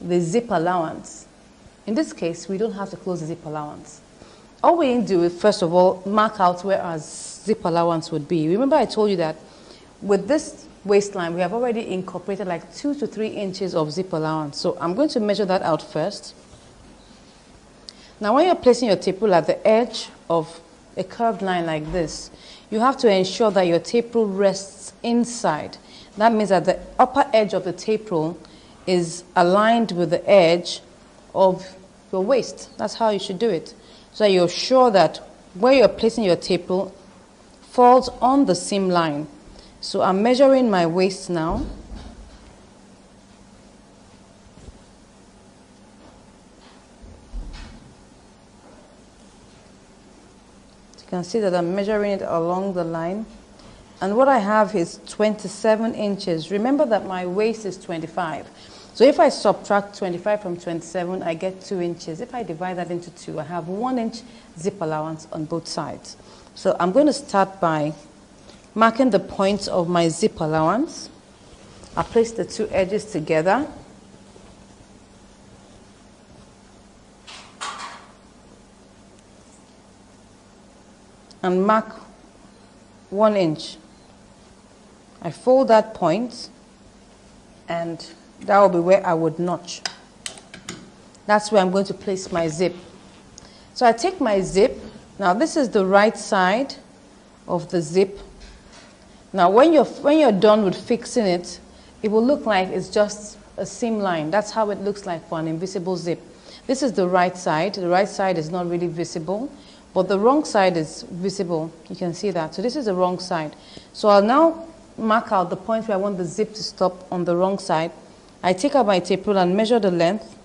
the zip allowance. In this case, we don't have to close the zip allowance. All we need to do is, first of all, mark out where our zip allowance would be. Remember I told you that with this waistline, we have already incorporated like 2 to 3 inches of zip allowance. So I'm going to measure that out first. Now when you're placing your tape rule at the edge of a curved line like this, you have to ensure that your tape rule rests inside. That means that the upper edge of the tape rule is aligned with the edge of your waist. That's how you should do it. So you're sure that where you're placing your tape rule falls on the seam line. So I'm measuring my waist now. You can see that I'm measuring it along the line. And what I have is 27 inches. Remember that my waist is 25. So if I subtract 25 from 27, I get 2 inches. If I divide that into 2, I have 1 inch zip allowance on both sides. So I'm going to start by marking the points of my zip allowance. I place the 2 edges together. And mark 1 inch. I fold that point, and that will be where I would notch. That's where I'm going to place my zip. So I take my zip. Now this is the right side of the zip. Now when you're done with fixing it, it will look like it's just a seam line. That's how it looks like for an invisible zip. This is the right side. The right side is not really visible, but the wrong side is visible. You can see that. So this is the wrong side. So I'll now mark out the point where I want the zip to stop on the wrong side. I take out my tape rule and measure the length.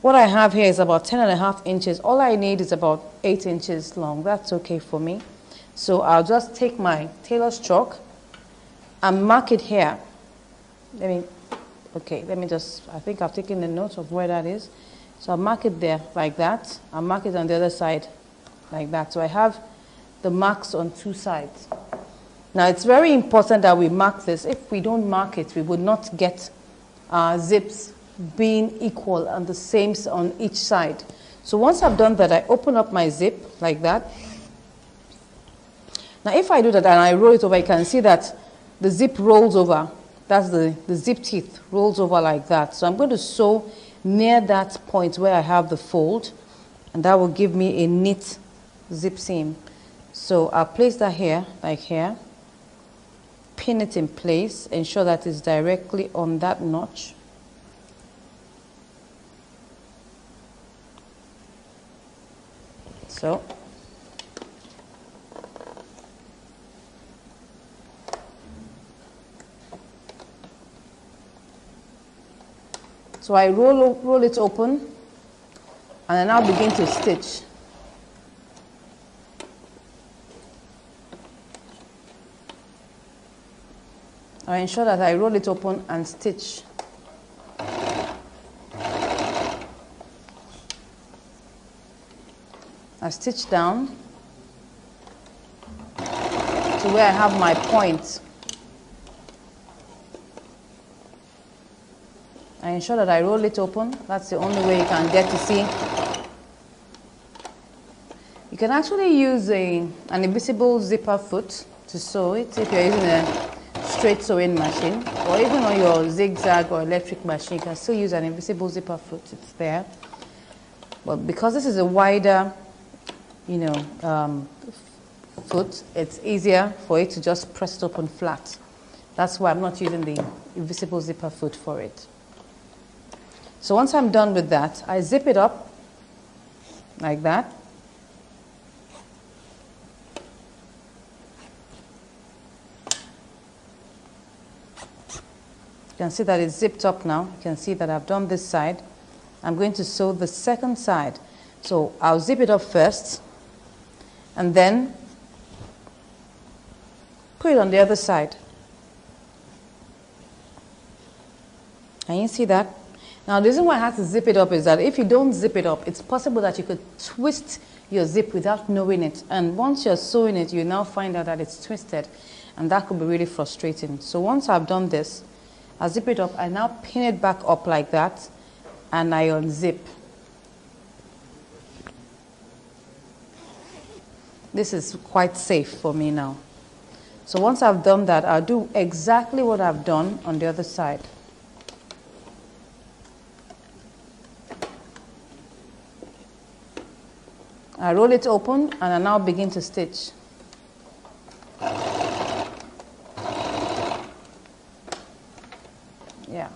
What I have here is about 10.5 inches. All I need is about 8 inches long. That's okay for me. So I'll just take my tailor's chalk and mark it here. I think I've taken a note of where that is. So I'll mark it there like that. I'll mark it on the other side like that. So I have the marks on 2 sides. Now it's very important that we mark this. If we don't mark it, we would not get our zips being equal and the same on each side. So once I've done that, I open up my zip like that. Now if I do that and I roll it over, you can see that the zip rolls over. That's the zip teeth rolls over like that. So I'm going to sew near that point where I have the fold, and that will give me a neat zip seam. So I'll place that here, like here. Pin it in place, ensure that it's directly on that notch. So I roll it open, and I now begin to stitch. I ensure that I roll it open and stitch. I stitch down to where I have my point. I ensure that I roll it open. That's the only way you can get to see. You can actually use an invisible zipper foot to sew it if you're using a straight sewing machine, or even on your zigzag or electric machine, you can still use an invisible zipper foot. It's there. But because this is a wider, foot, it's easier for it to just press it open flat. That's why I'm not using the invisible zipper foot for it. So once I'm done with that, I zip it up like that. You can see that it's zipped up now. You can see that I've done this side. I'm going to sew the second side. So I'll zip it up first, and then put it on the other side. Can you see that? Now the reason why I have to zip it up is that if you don't zip it up, it's possible that you could twist your zip without knowing it. And once you're sewing it, you now find out that it's twisted, and that could be really frustrating. So once I've done this, I zip it up, I now pin it back up like that, and I unzip. This is quite safe for me now. So once I've done that, I'll do exactly what I've done on the other side. I roll it open and I now begin to stitch. Yeah.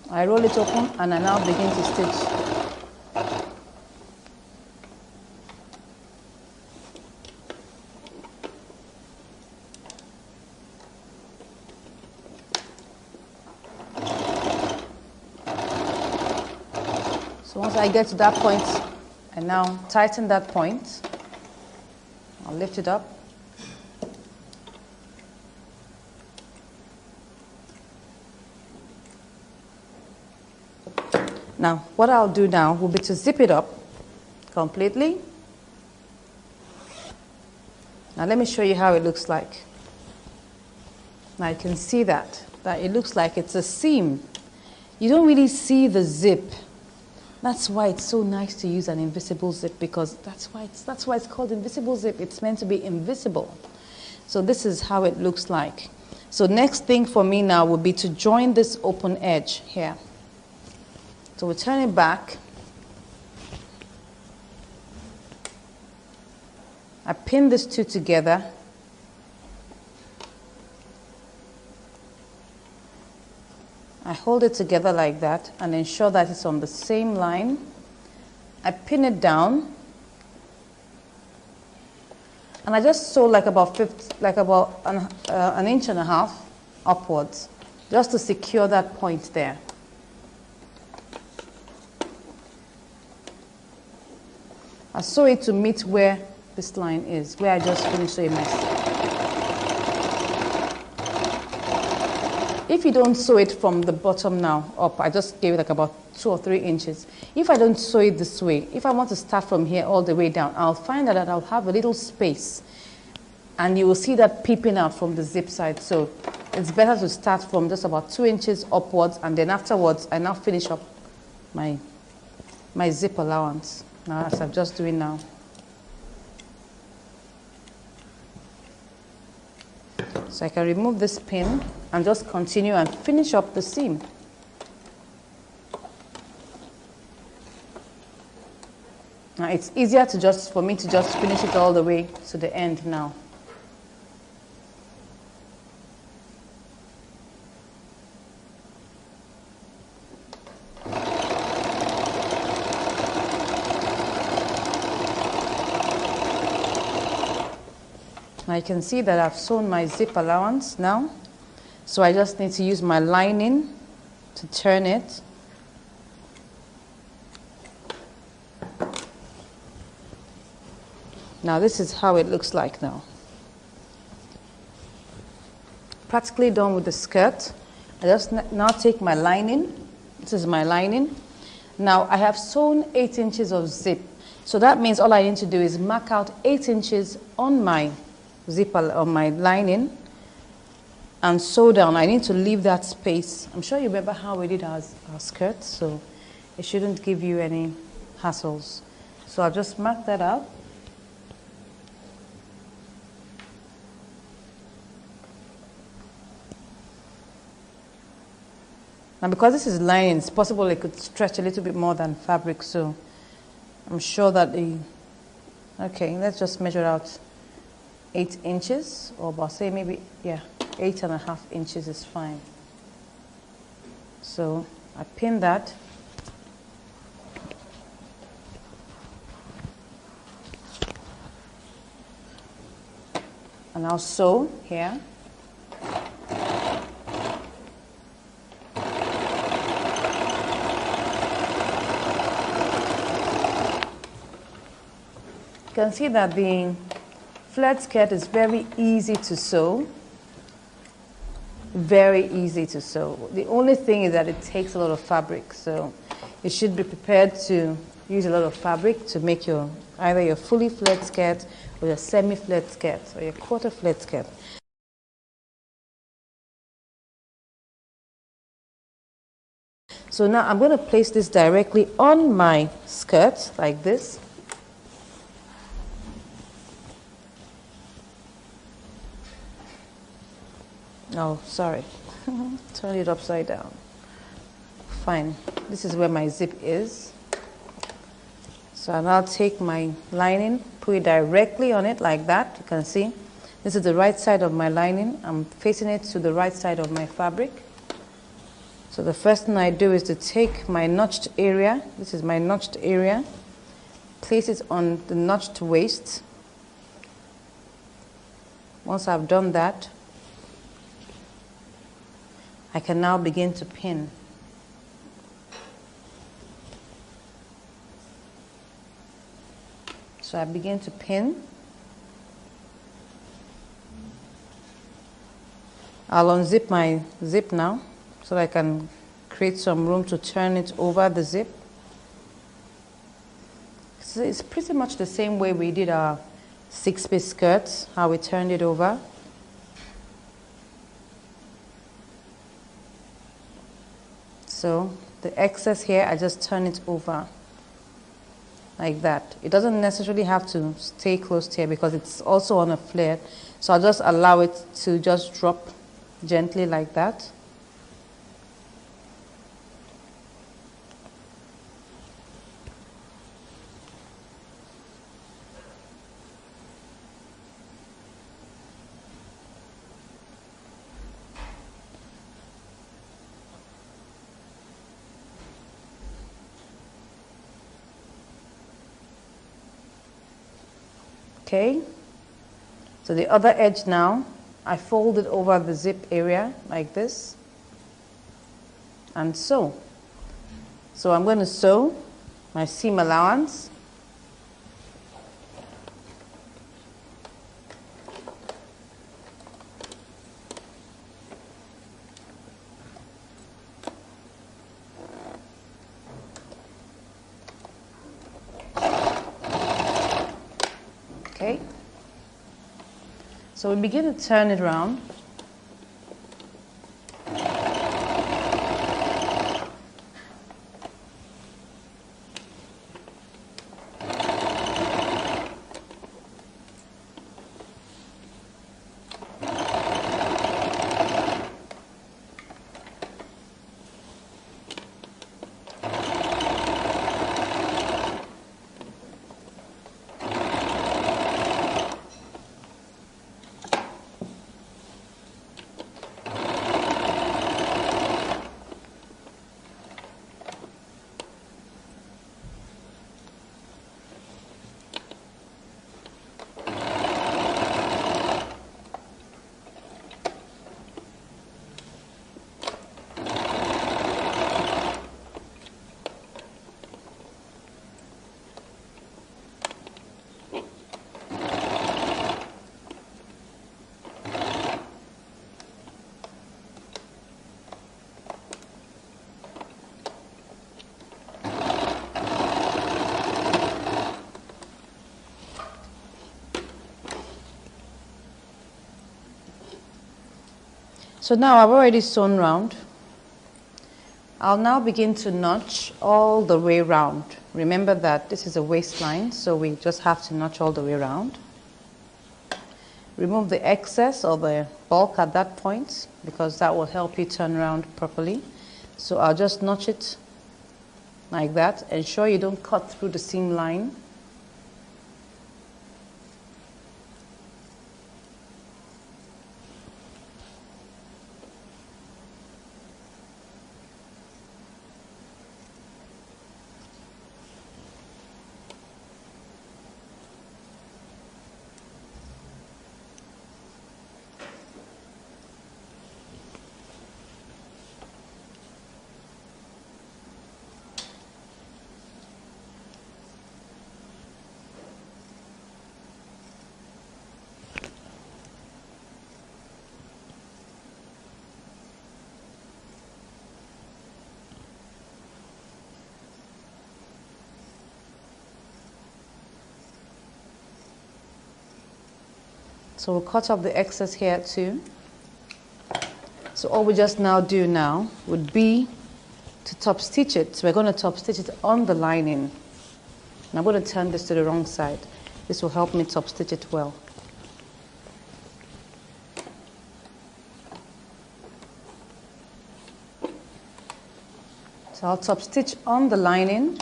I roll it open and I now begin to stitch. So once I get to that point, I now tighten that point. I'll lift it up. Now, what I'll do now will be to zip it up completely. Now, let me show you how it looks like. Now, you can see that it looks like it's a seam. You don't really see the zip. That's why it's so nice to use an invisible zip, because that's why it's called invisible zip. It's meant to be invisible. So this is how it looks like. So next thing for me now would be to join this open edge here. So we turn it back. I pin these two together. I hold it together like that and ensure that it's on the same line. I pin it down. And I just sew like about an inch and a half upwards, just to secure that point there. I sew it to meet where this line is, where I just finished sewing my stitch. If you don't sew it from the bottom now up, I just gave it like about 2 or 3 inches. If I don't sew it this way, if I want to start from here all the way down, I'll find that I'll have a little space, and you will see that peeping out from the zip side. So it's better to start from just about 2 inches upwards, and then afterwards I now finish up my zip allowance. Now, as I'm just doing now. So I can remove this pin and just continue and finish up the seam. Now it's easier for me to just finish it all the way to the end now. Now you can see that I've sewn my zip allowance now. So I just need to use my lining to turn it. Now this is how it looks like now. Practically done with the skirt. I just now take my lining. This is my lining. Now I have sewn 8 inches of zip. So that means all I need to do is mark out 8 inches on my zip on my lining and sew down. I need to leave that space. I'm sure you remember how we did our skirt, so it shouldn't give you any hassles. So I'll just mark that out. Now because this is lining, it's possible it could stretch a little bit more than fabric, so I'm sure that okay, let's just measure out 8 inches, or about say maybe, yeah, 8.5 inches is fine. So I pin that. And I'll sew here. You can see that the flared skirt is very easy to sew Very easy to sew. The only thing is that it takes a lot of fabric, so you should be prepared to use a lot of fabric to make your either your fully flared skirt or your semi-flared skirt or your quarter flared skirt. So now I'm going to place this directly on my skirt like this. Oh, sorry. Turn it upside down. Fine. This is where my zip is. So I'll now take my lining, put it directly on it like that. You can see this is the right side of my lining. I'm facing it to the right side of my fabric. So the first thing I do is to take my notched area. This is my notched area. Place it on the notched waist. Once I've done that, I can now begin to pin. So I begin to pin. I'll unzip my zip now so that I can create some room to turn it over the zip. So it's pretty much the same way we did our 6-piece skirts, how we turned it over. So the excess here, I just turn it over like that. It doesn't necessarily have to stay closed here because it's also on a flare. So I'll just allow it to just drop gently like that. Okay, so the other edge now, I fold it over the zip area like this and sew. So I'm going to sew my seam allowance. Okay, so we begin to turn it around. So now I've already sewn round. I'll now begin to notch all the way round. Remember that this is a waistline, so we just have to notch all the way round. Remove the excess or the bulk at that point because that will help you turn around properly. So I'll just notch it like that. Ensure you don't cut through the seam line. So we'll cut off the excess here too. So all we just now do now would be to top stitch it. So we're going to top stitch it on the lining. And I'm going to turn this to the wrong side. This will help me top stitch it well. So I'll top stitch on the lining.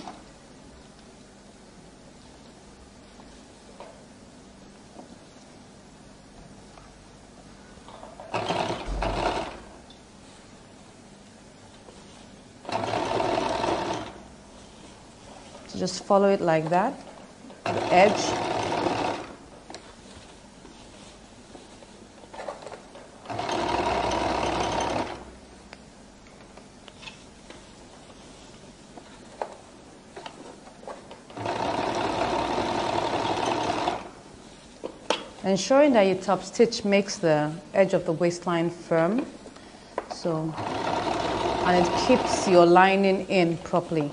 So just follow it like that, the edge. Ensuring that your top stitch makes the edge of the waistline firm, and it keeps your lining in properly.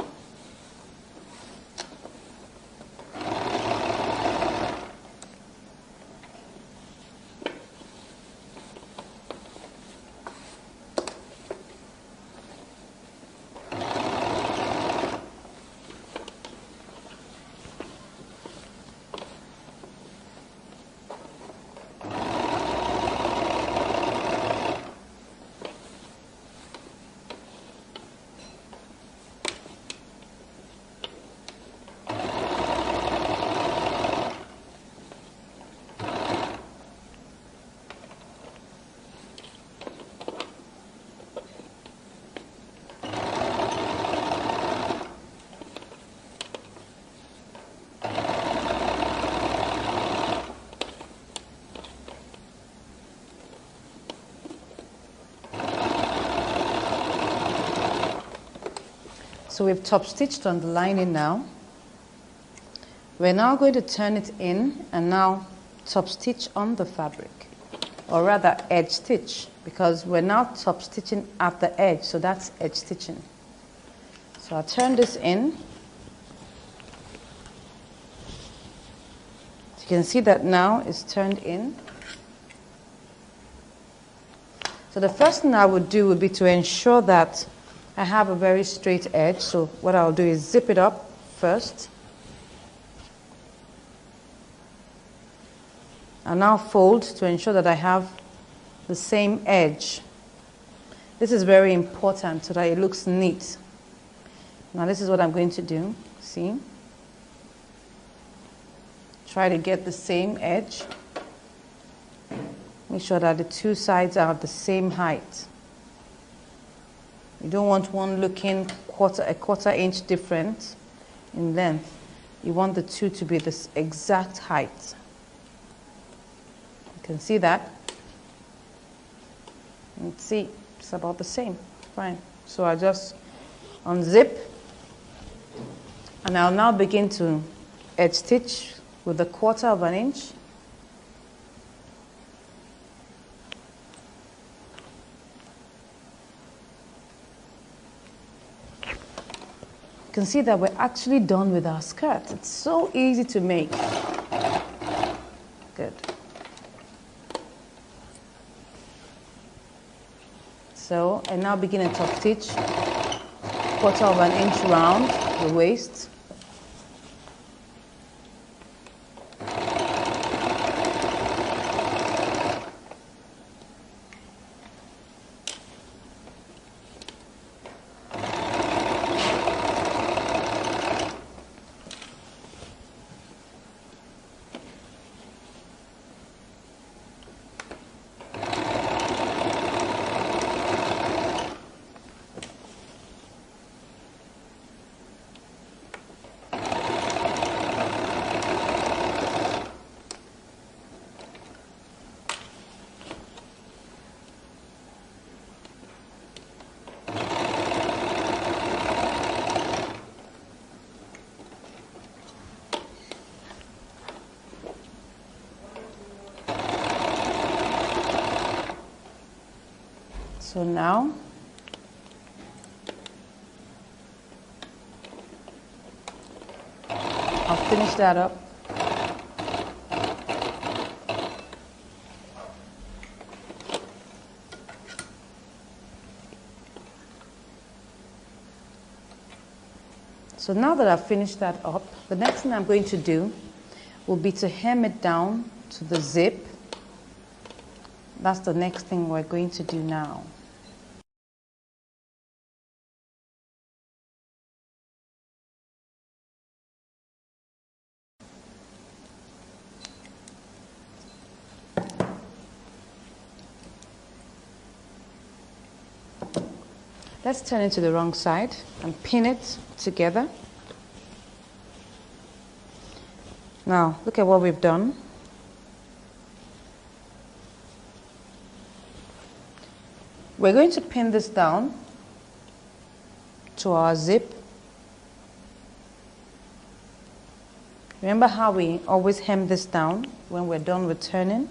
So we've top stitched on the lining now. We're now going to turn it in and now top stitch on the fabric, or rather edge stitch, because we're now top stitching at the edge, so that's edge stitching. So I'll turn this in. You can see that now it's turned in. So the first thing I would do would be to ensure that I have a very straight edge. So what I'll do is zip it up first. I'll now fold to ensure that I have the same edge. This is very important so that it looks neat. Now this is what I'm going to do. See? Try to get the same edge. Make sure that the two sides are the same height. You don't want one looking a quarter inch different in length. You want the two to be this exact height. You can see that. And see, it's about the same. Fine. So I just unzip, and I'll now begin to edge stitch with a 1/4 inch. You can see that we're actually done with our skirt. It's so easy to make. Good. So I now begin a top stitch, 1/4 inch round the waist. So now I'll finish that up. So now that I've finished that up, the next thing I'm going to do will be to hem it down to the zip. That's the next thing we're going to do now. Let's turn it to the wrong side and pin it together. Now, look at what we've done. We're going to pin this down to our zip. Remember how we always hem this down when we're done with turning?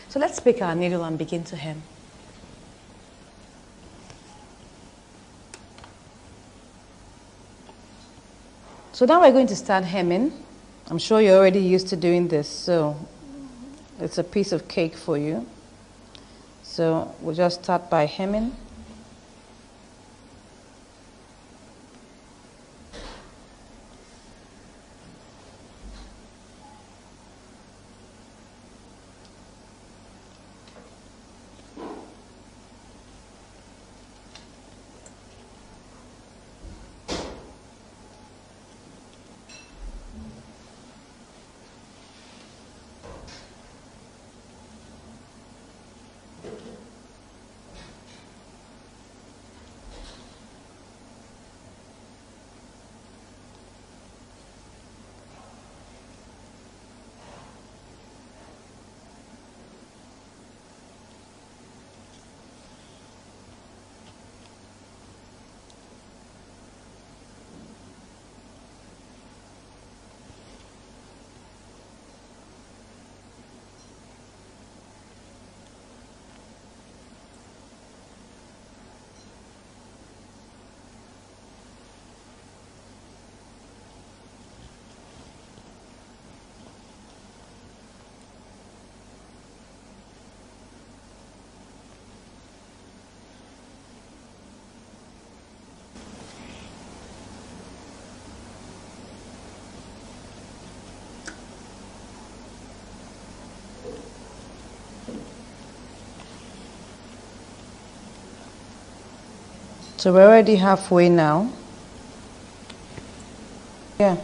So let's pick our needle and begin to hem. So now we're going to start hemming. I'm sure you're already used to doing this, so it's a piece of cake for you. So we'll just start by hemming. So we're already halfway now. Yeah.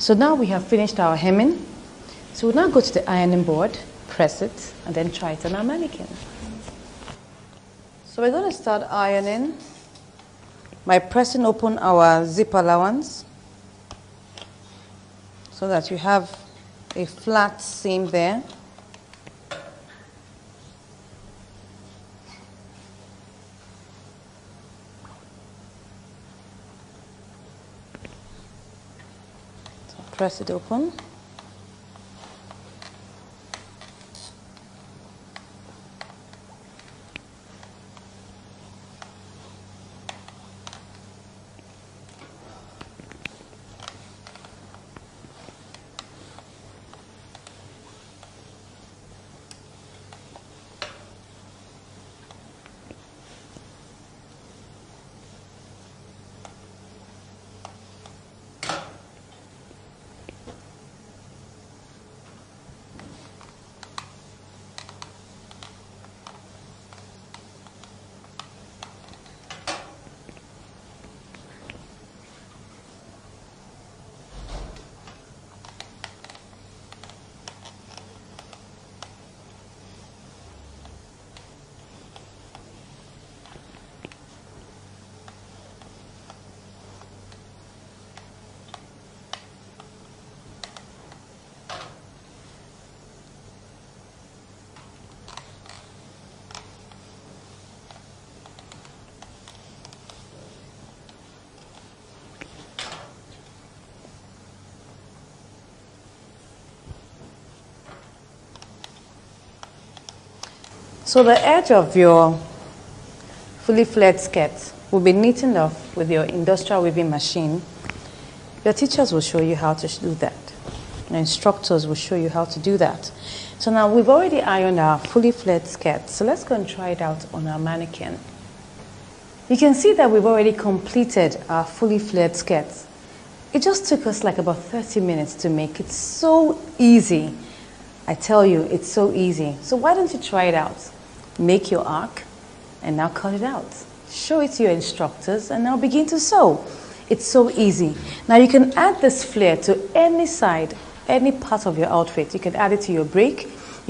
So now we have finished our hemming. So we'll now go to the ironing board, press it, and then try it on our mannequin. So we're going to start ironing by pressing open our zip allowance so that you have a flat seam there. Press it open. So the edge of your fully flared skirt will be neatened off with your industrial weaving machine. Your teachers will show you how to do that. Your instructors will show you how to do that. So now we've already ironed our fully flared skirt. So let's go and try it out on our mannequin. You can see that we've already completed our fully flared skirt. It just took us like about 30 minutes to make. It's so easy. I tell you, it's so easy. So why don't you try it out? Make your arc and now cut it out. Show it to your instructors and now begin to sew. It's so easy. Now you can add this flare to any side, any part of your outfit. You can add it to your break,